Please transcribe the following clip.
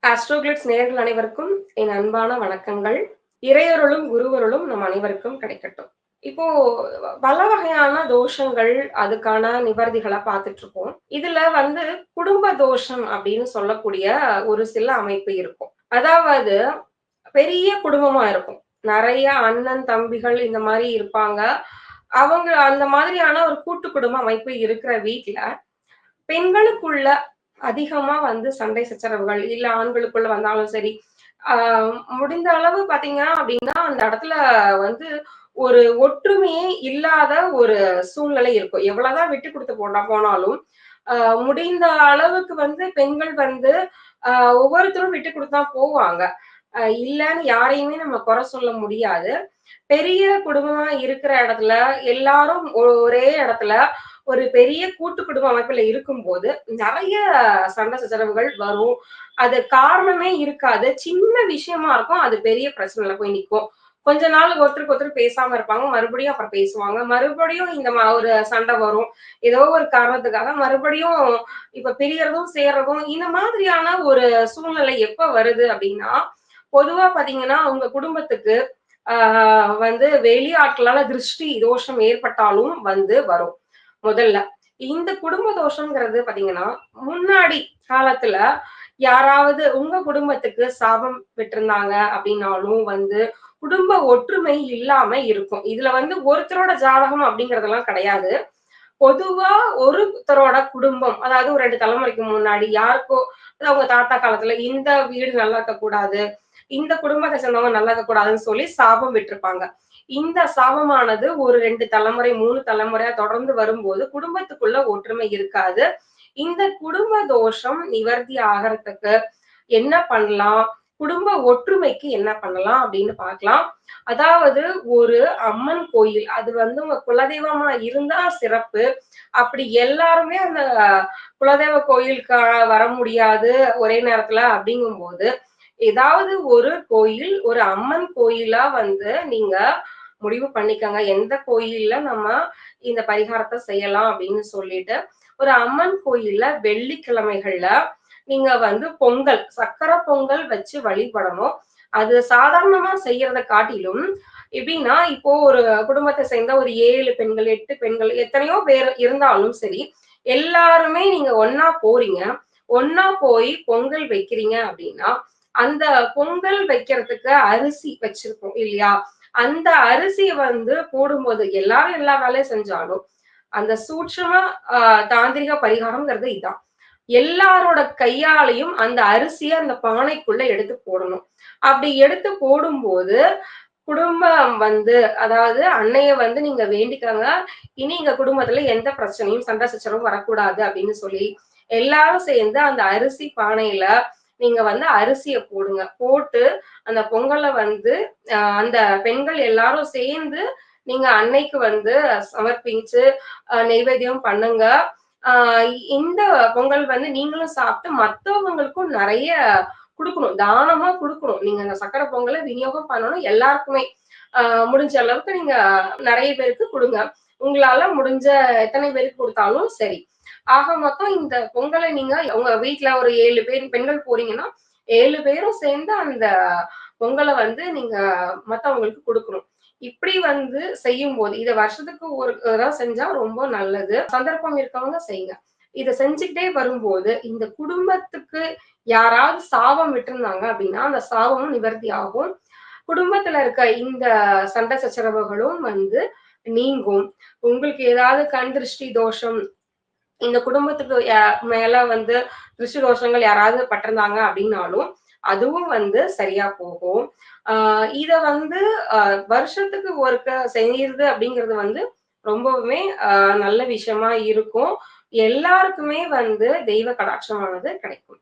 ஆஸ்ட்ரோகிளிட்ஸ் நேயர்கள் அனைவருக்கும் என் அன்பான வணக்கங்கள். இறையருளும், குருவருளும் நம் அனைவருக்கும் கிடைக்கட்டும். இப்போ பல வகையான தோஷங்கள், அதுக்கான நிவர்த்திகள பார்த்துட்டு இருக்கோம். இதுல குடும்ப தோஷம் அப்படின்னு சொல்லக்கூடிய ஒரு சில அமைப்பு இருக்கும். அதாவது பெரிய குடும்பமா இருக்கும். நெறைய அண்ணன், தம்பிகள் இந்த மாரி இருப்பாங்க. அவங்க அந்த மாதிரியான ஒரு கூட்டு குடும்ப அமைப்பு இருக்கிற வீட்ல, பெண்களுக்குள்ள அதிகமா சண்டை சச்சரவுகள், இல்ல ஆண்களுக்குள்ள வந்தாலும் சரி, ஆ முடிந்த அளவு பார்த்தீங்க அப்டின்னா, அந்த இடத்துல வந்து ஒரு ஒற்றுமையே இல்லாத ஒரு சூழ்நிலை இருக்கும். எவ்வளவுதான் விட்டு குடுத்து போனாலும், அ முடிந்த அளவுக்கு பெண்கள் அ ஒவ்வொருத்தரும் விட்டு குடுத்து தான் போவாங்க. இல்லன்னு யாரையுமே நம்ம குறை சொல்ல முடியாது. பெரிய குடும்பமா இருக்கிற இடத்துல, எல்லாரும் ஒரே இடத்துல ஒரு பெரிய கூட்டு குடும்ப அமைப்புல இருக்கும்போது, நெறைய சண்டை சச்சரவுகள் வரும். அது காரணமே இருக்காது. சின்ன விஷயமா இருக்கும். அது பெரிய பிரச்சனைல போய் நிக்கும். கொஞ்ச நாள் ஒருத்தருக்கு ஒருத்தர் பேசாம இருப்பாங்க. மறுபடியும் அப்புறம் பேசுவாங்க. மறுபடியும் இந்த ஒரு சண்டை வரும். ஏதோ ஒரு காரணத்துக்காக மறுபடியும் இப்ப பிரியறதும், சேர்றதும் இந்த மாதிரியான ஒரு சூழ்நிலை எப்ப வருது அப்டின்னா, பொதுவா பார்த்தீங்கன்னா, உங்க குடும்பத்துக்கு ஆ வெளி ஆட்களால திருஷ்டி தோஷம் ஏற்பட்டாலும் வரும். முதல்ல. இந்த குடும்ப தோஷம்ங்கிறது பார்த்தீங்கன்னா, முன்னாடி காலத்துல யாராவது உங்க குடும்பத்துக்கு சாபம் விட்டிருந்தாங்க அப்டின்னாலும் குடும்ப ஒற்றுமை இல்லாம இருக்கும். இதுல ஒருத்தரோட ஜாதகம் அப்டிங்கிறதெல்லாம் கிடையாது. பொதுவா ஒருத்தரோட குடும்பம், அதாவது ஒரு 2 தலைமுறைக்கு முன்னாடி யாருக்கோ அதாவது அவங்க தாத்தா காலத்துல இந்த வீடு நல்லா இருக்கக்கூடாது, இந்த குடும்பத்த சேர்ந்தவங்க நல்லா இருக்கக்கூடாதுன்னு சொல்லி சாபம் விட்டுருப்பாங்க. இந்த சாபமானது ஒரு 2 தலைமுறை, 3 தலைமுறையா தொடர்ந்து வரும்போது, குடும்பத்துக்குள்ள ஒற்றுமை இருக்காது. இந்த குடும்ப தோஷம் நிவர்த்தி ஆகறதுக்கு என்ன பண்ணலாம்? குடும்ப ஒற்றுமைக்கு என்ன பண்ணலாம் அப்படின்னு பார்க்கலாம். அதாவது ஒரு அம்மன் கோயில், அது உங்க குலதெய்வமா இருந்தா சிறப்பு. அப்படி எல்லாருமே அந்த குலதெய்வ கோயிலுக்கு வர முடியாது ஒரே நேரத்துல அப்படிங்கும்போது, ஏதாவது ஒரு கோயில், ஒரு அம்மன் கோயிலா நீங்க முடிவு பண்ணிக்கங்க. எந்த கோயில்ல நம்ம இந்த பரிகாரத்த செய்யலாம் அப்படின்னு சொல்லிட்டு, ஒரு அம்மன் கோயில்ல வெள்ளிக்கிழமைகள்ல நீங்க பொங்கல், சர்க்கரை பொங்கல் வச்சு வழிபடணும். அது சாதாரணமா செய்யறத காட்டிலும், எப்படின்னா, இப்போ ஒரு குடும்பத்த சேர்ந்த ஒரு 7 பெண்கள், 8 பெண்கள் எத்தனையோ பேர் இருந்தாலும் சரி, எல்லாருமே நீங்க ஒண்ணா போறீங்க. ஒண்ணா போய் பொங்கல் வைக்கிறீங்க அப்படின்னா, அந்த பொங்கல் வைக்கிறதுக்கு அரிசி வச்சிருப்போம் இல்லையா? அந்த அரிசிய போடும்போது எல்லாரும் எல்லா வேலையும் செஞ்சாலும், அந்த சூட்சும அ தாந்திரிக பரிகாரம்ங்கிறது இதான். எல்லாரோட கையாலயும் அந்த அரிசிய அந்த பானைக்குள்ள எடுத்து போடணும். அப்படி எடுத்து போடும்போது, குடும்பம் அதாவது அன்னைய நீங்க வேண்டிக்கங்க. இனி எங்க குடும்பத்துல எந்த பிரச்சனையும், சண்டை சச்சரவும் வரக்கூடாது அப்படின்னு சொல்லி, எல்லாரும் சேர்ந்து அந்த அரிசி பானையில நீங்க அரிசிய போடுங்க. போட்டு அந்த பொங்கல அந்த பெண்கள் எல்லாரும் சேர்ந்து நீங்க அன்னைக்கு சமர்ப்பிச்சு, நெய்வேத்தியம் பண்ணுங்க. ஆ இந்த பொங்கல் நீங்களும் சாப்பிட்டு மத்தவங்களுக்கும் நெறைய குடுக்கணும். தானமா குடுக்கணும். நீங்க அந்த சர்க்கரை பொங்கல விநியோகம் பண்ணணும் எல்லாருக்குமே. ஆ முடிஞ்ச அளவுக்கு நீங்க நெறைய பேருக்கு குடுங்க. உங்களால முடிஞ்ச எத்தனை பேருக்கு குடுத்தாலும் சரி. ஆக மொத்தம் இந்த பொங்கல நீங்க உங்க வீட்ல ஒரு 7 பெண்கள் போறீங்கன்னா, 7 பேரும் சேர்ந்து அந்த பொங்கல நீங்க மத்தவங்களுக்கு குடுக்கணும். இப்படி செய்யும்போது, இத வருஷத்துக்கு ஒரு தடவ செஞ்சா ரொம்ப நல்லது. சந்தர்ப்பம் இருக்கவங்க செய்யுங்க. இத செஞ்சுக்கிட்டே வரும்போது, இந்த குடும்பத்துக்கு யாராவது சாபம் விட்டிருந்தாங்க அப்படின்னா, அந்த சாபமும் நிவர்த்தி ஆகும். குடும்பத்துல இருக்க இந்த சண்டை சச்சரவுகளும் நீங்கும். உங்களுக்கு ஏதாவது கண் திருஷ்டி தோஷம், இந்த குடும்பத்துக்கு மேல திருஷ்டி தோஷங்கள் யாராவது பட்டிருந்தாங்க அப்படின்னாலும், அதுவும் சரியா போகும். ஆ இத அ வருஷத்துக்கு ஒருக்க செய்யுறது அப்படிங்கிறது ரொம்பவுமே நல்ல விஷயமா இருக்கும். எல்லாருக்குமே தெய்வ கடாட்சமானது கிடைக்கும்.